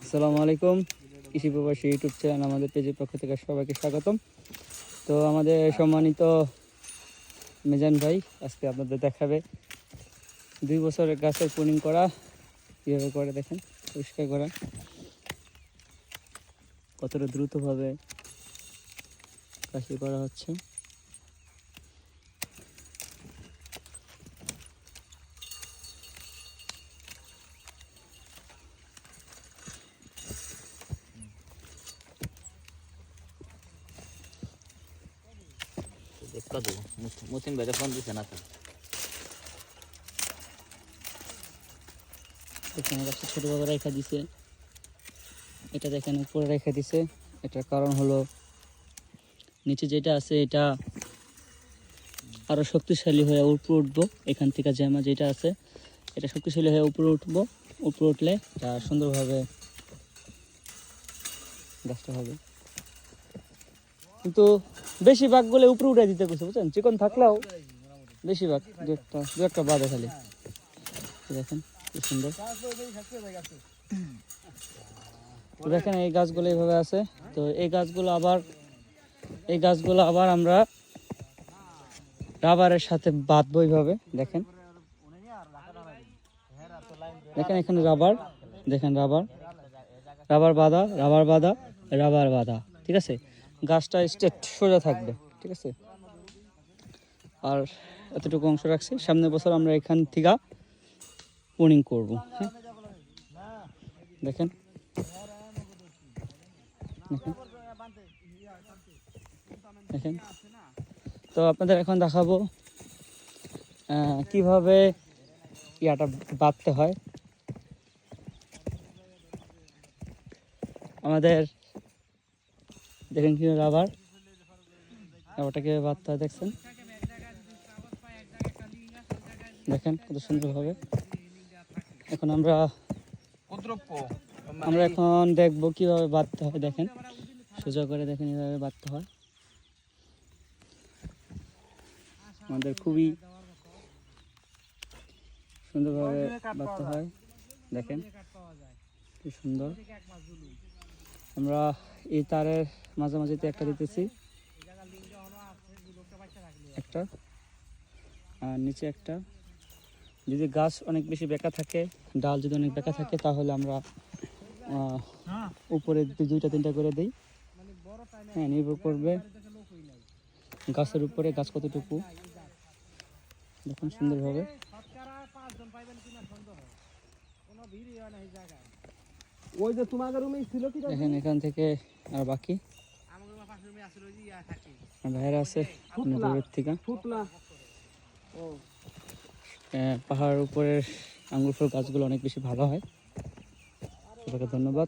আসসালামু আলাইকুম, কৃষি প্রবাসী ইউটিউব চ্যানেল আমাদের পেজের পক্ষ থেকে সবাইকে স্বাগতম। তো আমাদের সম্মানিত মিজান ভাই আজকে আপনাদের দেখাবে 2 বছরের গাছের প্রুনিং করা কীভাবে করে, দেখেন পরিষ্কার করা কতটা দ্রুতভাবে কাশি করা হচ্ছে। कदू मुसिन भाई फोन दिसे ना था দেখেন গাছটা ছোটোভাবে রেখা দিছে, এটা দেখেন উপরে রেখা দিছে। এটার কারণ হলো নিচে যেটা আছে এটা আরও শক্তিশালী হয়ে উপরে উঠবো। এখান থেকে জ্যামা যেটা আছে এটা শক্তিশালী হয়ে উপরে উঠবো। উপরে উঠলে এটা সুন্দরভাবে গাছটা হবে। কিন্তু বেশিরভাগ বলে উপরে উঠে দিতে গেছে, বুঝছেন, চিকন থাকলেও বেশিরভাগ দু একটা বাদে খালি। দেখেন কি সুন্দর। তো দেখেন এই গাছগুলো এইভাবে আছে। তো এই গাছগুলো আবার আমরা রাবারের সাথে বাঁধবো এইভাবে। দেখেন দেখেন এখানে রাবার, দেখেন রাবার বাঁধা, ঠিক আছে। গাছটা স্ট্রেট সোজা থাকবে, ঠিক আছে। আর এতটুকু অংশ রাখছি, সামনের বছর আমরা এখান থেকে প্রুনিং করব। হ্যাঁ দেখেন দেখেন তো আপনাদের এখন দেখাবো কিভাবে ইয়াটা বাঁধতে হয়। আমাদের দেখেন কি রাবারটাকে বাঁধতে হয়, দেখছেন, দেখেন কত সুন্দরভাবে। এখন আমরা এখন দেখবো কিভাবে বাঁধতে হয়। দেখেন সোজা করে, দেখেন এভাবে বাঁধতে হয়। আমাদের খুবই সুন্দরভাবে বাঁধতে হয়, দেখেন কি সুন্দর। আমরা এই তারের মাঝামাঝিতে একটা দিতেছি, একটা আর নিচে একটা। যদি গাছ অনেক বেশি বেঁকা থাকে, ডাল যদি অনেক বেঁকা থাকে, তাহলে আমরা উপরে 2-3টা করে দিই। হ্যাঁ, নির্ভর করবে গাছের উপরে গাছ কতটুকু। দেখুন সুন্দরভাবে দেখেন এখান থেকে আর বাকি ভাইরা আছে দূরের থেকে। পাহাড়ের উপরের আঙ্গুর ফল গাছগুলো অনেক বেশি ভালো হয়। সবাইকে ধন্যবাদ।